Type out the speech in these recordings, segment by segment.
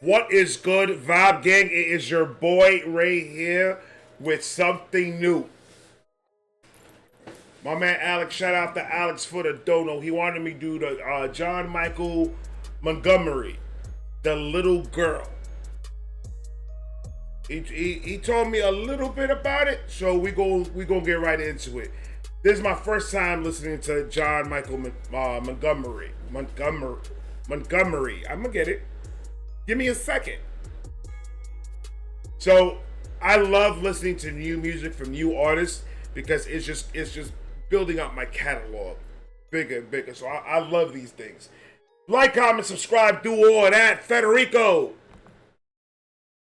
What is good, Vibe Gang? It is your boy Ray here with something new. My man Alex, shout out to Alex for the dono. He wanted me to do the John Michael Montgomery, the little girl. He told me a little bit about it, so we gonna get right into it. This is my first time listening to John Michael Montgomery. I'm gonna get it. Give me a second. So I love listening to new music from new artists because it's just building up my catalog bigger and bigger. So I love these things. Like, comment, subscribe, do all of that. Federico.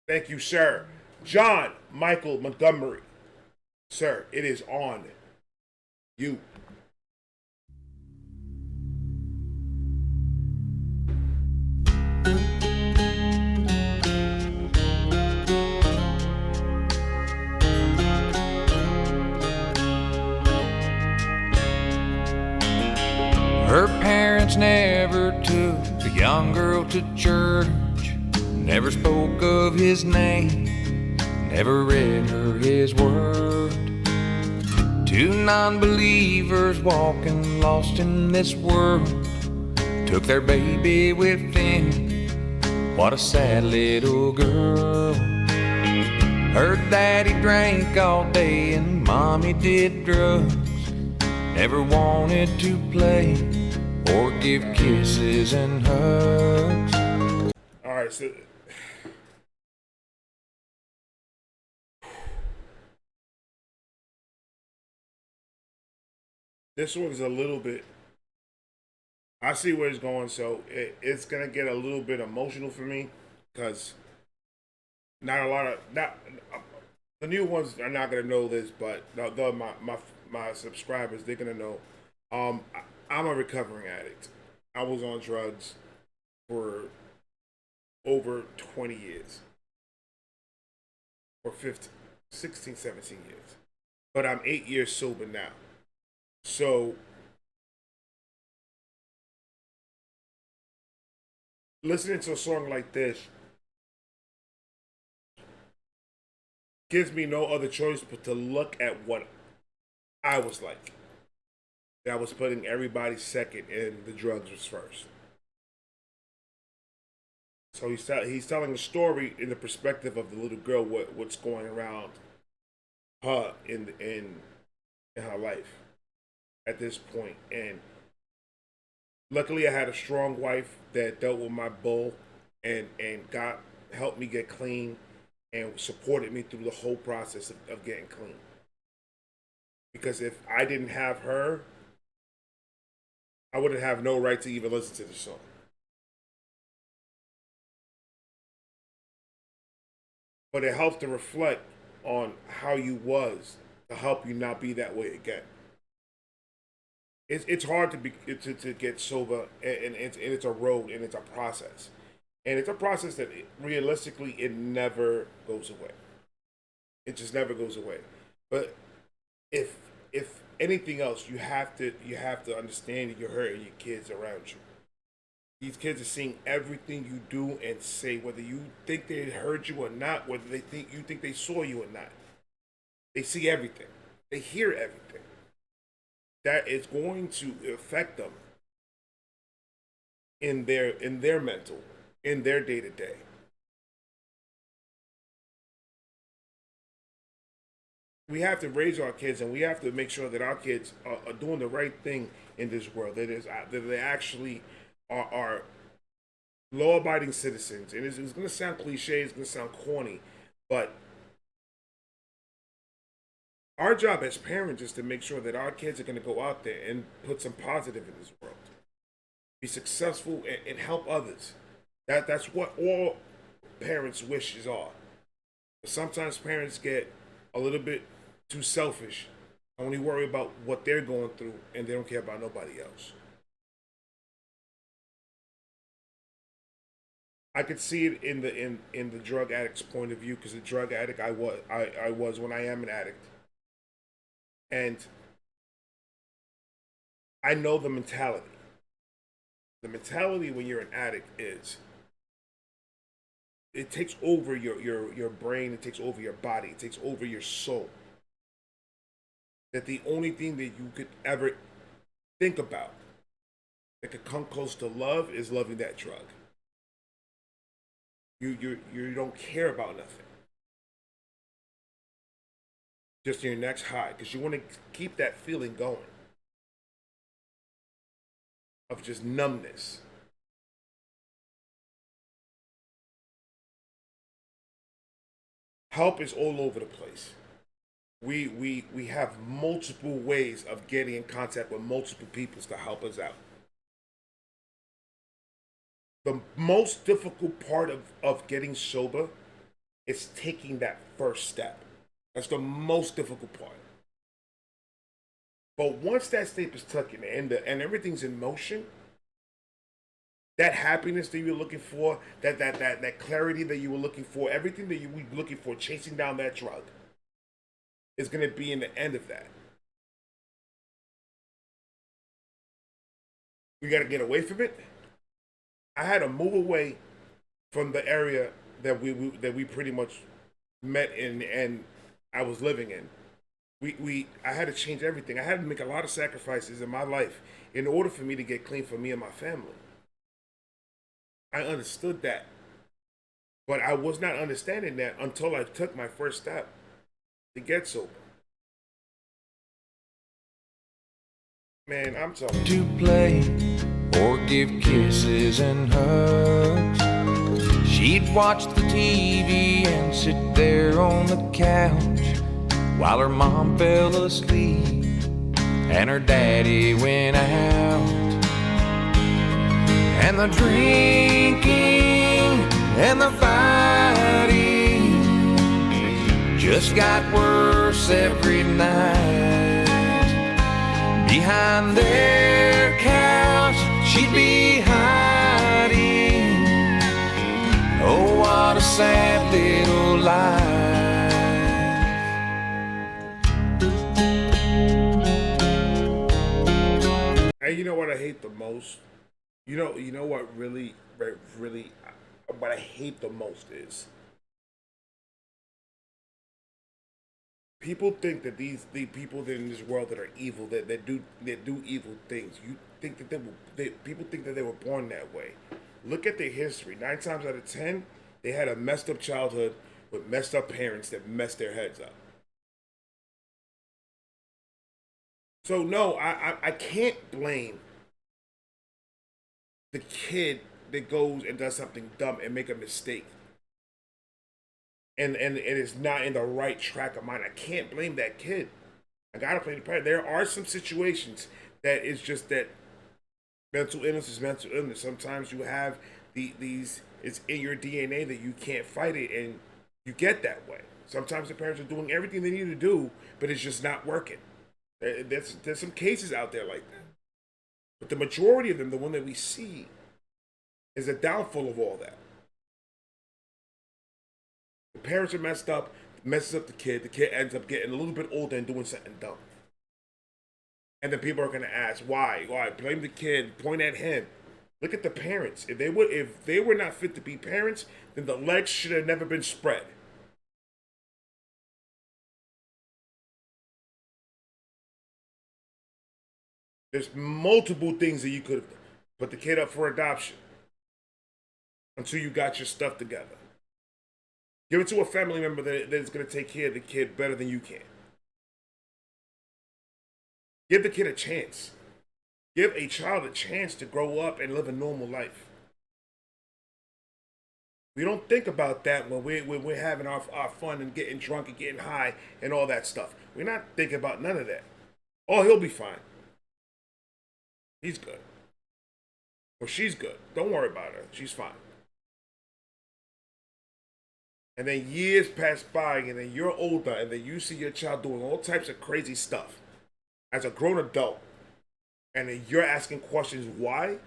Thank you, sir. John Michael Montgomery. Sir, it is on you. Her parents never took the young girl to church, never spoke of his name, never read her his word. Two non-believers walking lost in this world took their baby with them. What a sad little girl. Her daddy drank all day and mommy did drugs, never wanted to play or give kisses and hugs. All right, so this one's a little bit. I see where it's going, so it's gonna get a little bit emotional for me because not a lot of not the new ones are not gonna know this, but my subscribers, they're gonna know. I'm a recovering addict. I was on drugs for over 20 years, or 15, 16, 17 years, but I'm 8 years sober now. So listening to a song like this gives me no other choice but to look at what I was like. That was putting everybody second and the drugs was first. So he's telling a story in the perspective of the little girl, what's going around her in her life at this point. And luckily, I had a strong wife that dealt with my bull and got helped me get clean and supported me through the whole process of getting clean. Because if I didn't have her, I wouldn't have no right to even listen to the song. But it helps to reflect on how you was to help you not be that way again. It's hard to get sober, and it's a road and it's a process, and it's a process that realistically it never goes away. It just never goes away. But if if anything else, you have to understand that you're hurting your kids around you. These kids are seeing everything you do and say, whether you think they heard you or not, whether they think you think they saw you or not. They see everything. They hear everything. That is going to affect them in their mental, in their day to day. We have to raise our kids, and we have to make sure that our kids are doing the right thing in this world. That they actually are law-abiding citizens. And it's going to sound cliche, it's going to sound corny, but our job as parents is to make sure that our kids are going to go out there and put some positive in this world, be successful, and help others. That's what all parents' wishes are. But sometimes parents get a little bit too selfish, only worry about what they're going through, and they don't care about nobody else. I could see it in the drug addict's point of view because the drug addict I was when I am an addict, and I know the mentality. The mentality when you're an addict is it takes over your brain, it takes over your body, it takes over your soul. That the only thing that you could ever think about that could come close to love is loving that drug. You don't care about nothing. Just your next high, because you want to keep that feeling going of just numbness. Help is all over the place. We have multiple ways of getting in contact with multiple people to help us out. The most difficult part of getting sober is taking that first step. That's the most difficult part. But once that step is taken and everything's in motion, that happiness that you're looking for, that clarity that you were looking for, everything that you were looking for, chasing down that drug, is going to be in the end of that. We got to get away from it. I had to move away from the area that we pretty much met in and I was living in. I had to change everything. I had to make a lot of sacrifices in my life in order for me to get clean for me and my family. I understood that. But I was not understanding that until I took my first step to get sober. Man, I'm telling you. To play or give kisses and hugs. She'd watch the TV and sit there on the couch while her mom fell asleep and her daddy went out. And the drinking and the fighting just got worse every night. Behind their couch she'd be hiding. Oh, what a sad little life. And you know what I hate the most? You know what really, what I hate the most is people think that the people that in this world that are evil, that do evil things. You think that people think that they were born that way. Look at their history. 9 times out of 10, they had a messed up childhood with messed up parents that messed their heads up. So no, I can't blame the kid that goes and does something dumb and make a mistake and it is not in the right track of mind. I can't blame that kid. I gotta blame the parent. There are some situations that it's just that mental illness is mental illness. Sometimes you have these it's in your DNA that you can't fight it and you get that way. Sometimes the parents are doing everything they need to do, but it's just not working. There's some cases out there like that. But the majority of them, the one that we see, is a downfall of all that. The parents are messed up, messes up the kid ends up getting a little bit older and doing something dumb. And then people are going to ask, why? Why? Blame the kid, point at him. Look at the parents. If they were not fit to be parents, then the legs should have never been spread. There's multiple things that you could have done. Put the kid up for adoption until you got your stuff together. Give it to a family member that is going to take care of the kid better than you can. Give the kid a chance. Give a child a chance to grow up and live a normal life. We don't think about that when we're having our fun and getting drunk and getting high and all that stuff. We're not thinking about none of that. Oh, he'll be fine. He's good. Or she's good. Don't worry about her. She's fine. And then years pass by, and then you're older, and then you see your child doing all types of crazy stuff as a grown adult. And then you're asking questions, why?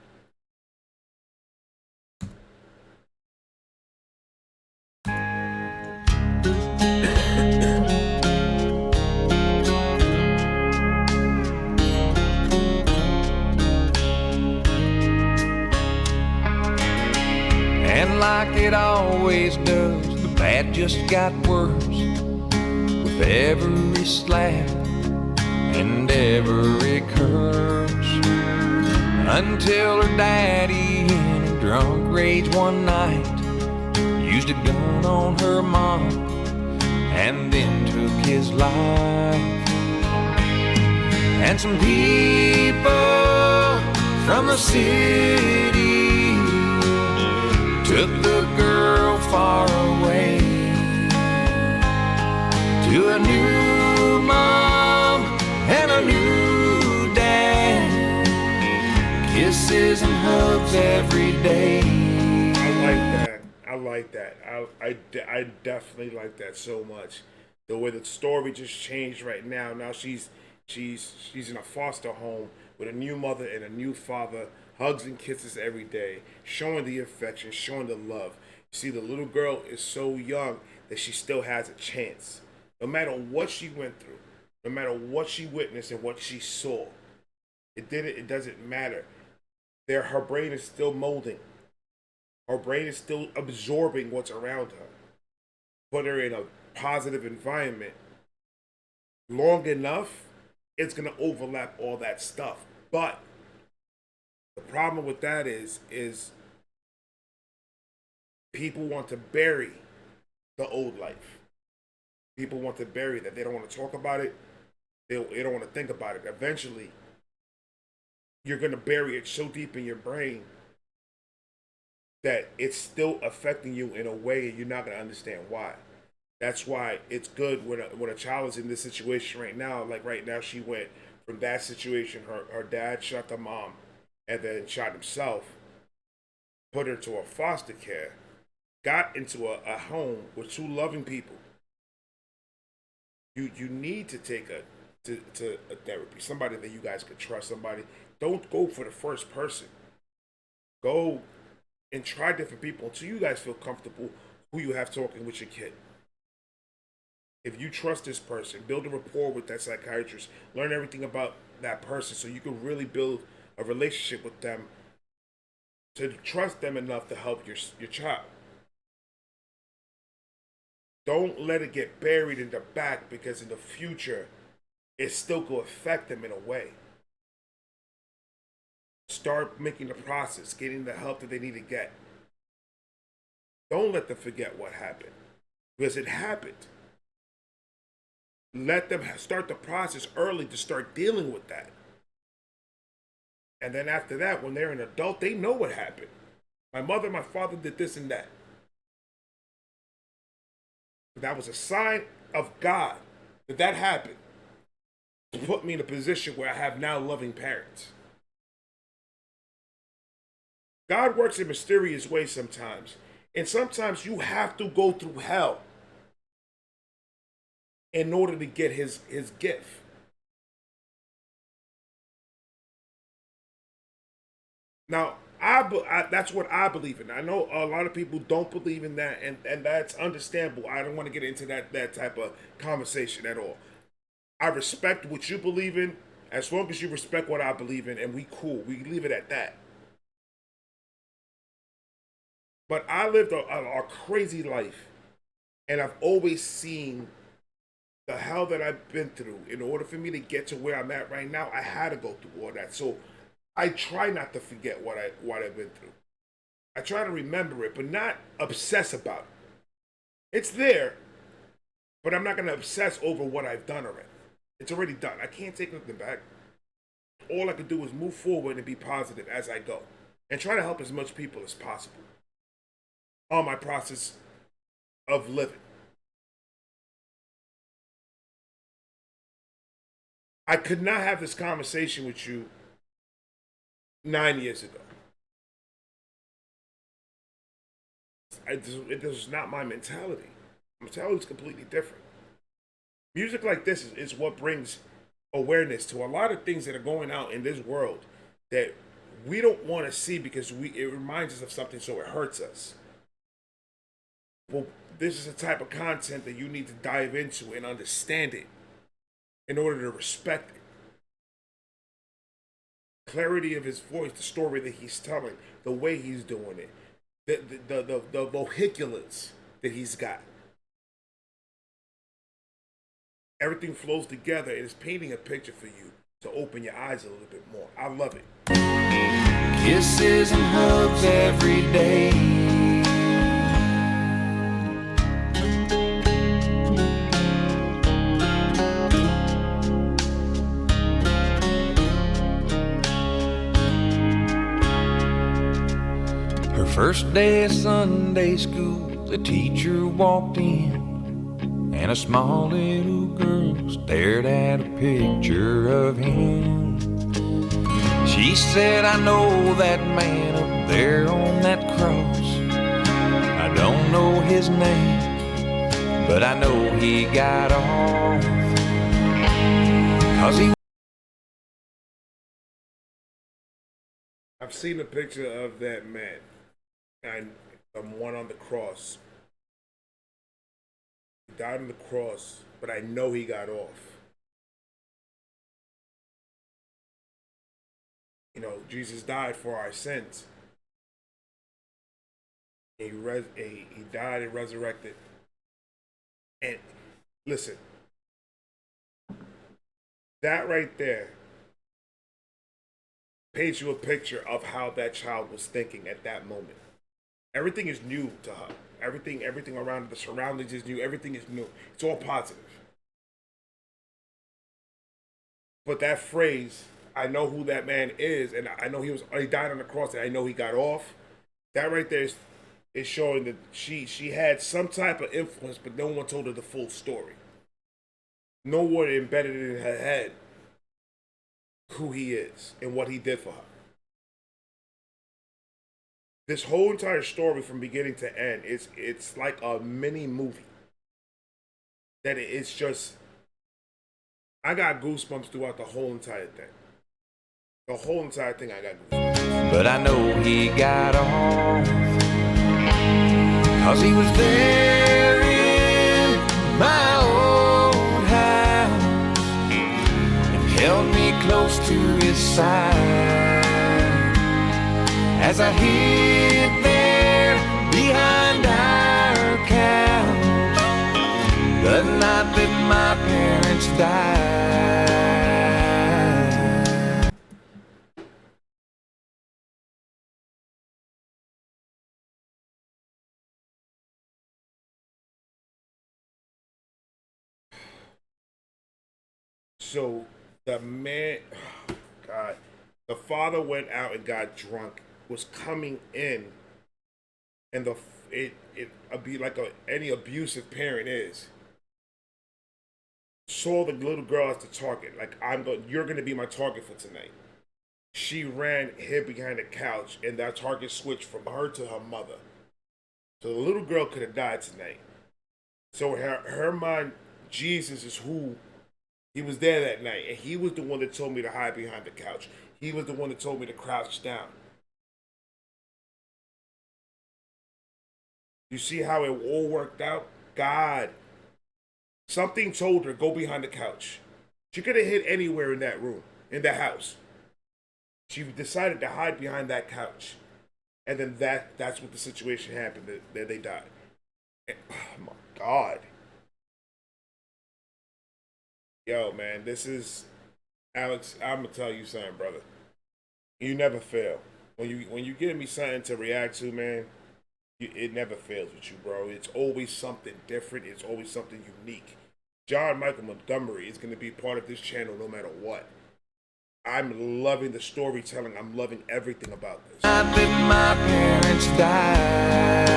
And like it always does, the bad just got worse with every slap and every curse. Until her daddy in a drunk rage one night used a gun on her mom and then took his life. And some people from the city took the girl far away to a new mom and a new dad, kisses and hugs every day. I like that. I like that. I definitely like that so much. The way the story just changed right now. Now she's in a foster home with a new mother and a new father, hugs and kisses every day, showing the affection, showing the love. You see, the little girl is so young that she still has a chance. No matter what she went through, no matter what she witnessed and what she saw, it doesn't matter. Her brain is still molding. Her brain is still absorbing what's around her. Put her in a positive environment long enough, it's gonna overlap all that stuff. But the problem with that is people want to bury the old life. People want to bury that. They don't want to talk about it. They don't want to think about it. Eventually, you're gonna bury it so deep in your brain that it's still affecting you in a way and you're not gonna understand why. That's why it's good when a child is in this situation right now. Like right now, she went from that situation. Her dad shot the mom, and then shot himself. Put her to a foster care. Got into a home with two loving people. You need to take to a therapy. Somebody that you guys could trust. Somebody. Don't go for the first person. Go and try different people until you guys feel comfortable who you have talking with your kid. If you trust this person, build a rapport with that psychiatrist, learn everything about that person so you can really build a relationship with them to trust them enough to help your child. Don't let it get buried in the back because in the future, it still will affect them in a way. Start making the process, getting the help that they need to get. Don't let them forget what happened because it happened. Let them start the process early to start dealing with that. And then after that, when they're an adult, they know what happened. My mother, my father did this and that. That was a sign of God that happened to put me in a position where I have now loving parents. God works in mysterious ways sometimes. And sometimes you have to go through hell in order to get his gift. Now, that's what I believe in. I know a lot of people don't believe in that, and that's understandable. I don't want to get into that type of conversation at all. I respect what you believe in, as long as you respect what I believe in, and we cool. We leave it at that. But I lived a crazy life, and I've always seen the hell that I've been through. In order for me to get to where I'm at right now, I had to go through all that. So I try not to forget what I've been through. I try to remember it, but not obsess about it. It's there, but I'm not going to obsess over what I've done already. It's already done. I can't take nothing back. All I can do is move forward and be positive as I go, and try to help as much people as possible on my process of living. I could not have this conversation with you 9 years ago. It is not my mentality. My mentality is completely different. Music like this is what brings awareness to a lot of things that are going out in this world that we don't want to see because it reminds us of something, so it hurts us. Well, this is the type of content that you need to dive into and understand it in order to respect it. Clarity of his voice, the story that he's telling, the way he's doing it. the vehiculars that he's got. Everything flows together and it's painting a picture for you to open your eyes a little bit more. I love it. Kisses and hugs every day. Her first day of Sunday school, the teacher walked in, and a small little girl stared at a picture of him. She said, I know that man up there on that cross. I don't know his name, but I know he got off. 'Cause he I've seen a picture of that man. And the one on the cross. He died on the cross, but I know he got off. You know, Jesus died for our sins. He died and resurrected. And listen, that right there paints you a picture of how that child was thinking at that moment. Everything is new to her. Everything around the surroundings is new. Everything is new. It's all positive. But that phrase, I know who that man is, and I know he died on the cross, and I know he got off. That right there is showing that she had some type of influence, but no one told her the full story. No one embedded it in her head who he is and what he did for her. This whole entire story from beginning to end, it's like a mini movie. That it's just, I got goosebumps throughout the whole entire thing. The whole entire thing, I got goosebumps. but I know he got off. 'Cause he was there in my old house and held me close to his side as I hid there behind our couch the night that my parents died. So the man, oh God, the father went out and got drunk, was coming in, and it be like any abusive parent is. Saw the little girl as the target. Like you're gonna be my target for tonight. She ran, hid behind the couch, and that target switched from her to her mother. So the little girl could have died tonight. So her mind, Jesus is who. He was there that night, and he was the one that told me to hide behind the couch. He was the one that told me to crouch down. You see how it all worked out? God. Something told her, go behind the couch. She could have hid anywhere in that room, in the house. She decided to hide behind that couch. And then that's what the situation happened, that they died. And, oh my God. Yo, man, this is Alex. I'm gonna tell you something, brother. You never fail. When you give me something to react to, man, it never fails with you, bro. It's always something different. It's always something unique. John Michael Montgomery is gonna be part of this channel no matter what. I'm loving the storytelling. I'm loving everything about this. Not that my parents died.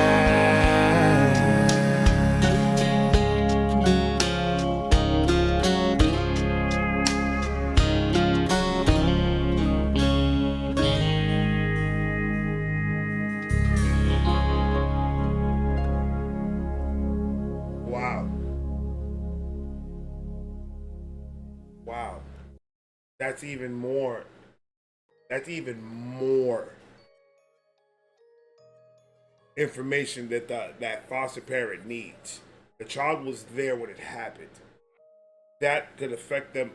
Wow. Wow. That's even more. That's even more information that that foster parent needs. The child was there when it happened. That could affect them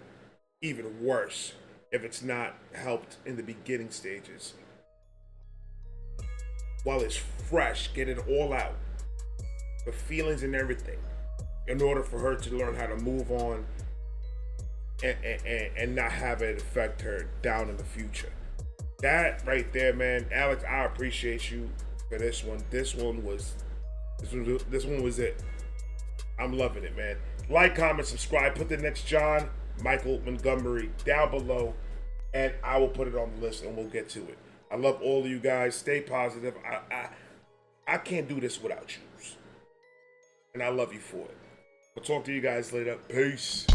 even worse if it's not helped in the beginning stages. while it's fresh, get it all out, the feelings and everything, in order for her to learn how to move on and not have it affect her down in the future. That right there, man, Alex, I appreciate you for this one. This one was it. I'm loving it, man. Like, comment, subscribe. Put the next John Michael Montgomery down below, and I will put it on the list, and we'll get to it. I love all of you guys. Stay positive. I can't do this without you, and I love you for it. I'll talk to you guys later. Peace.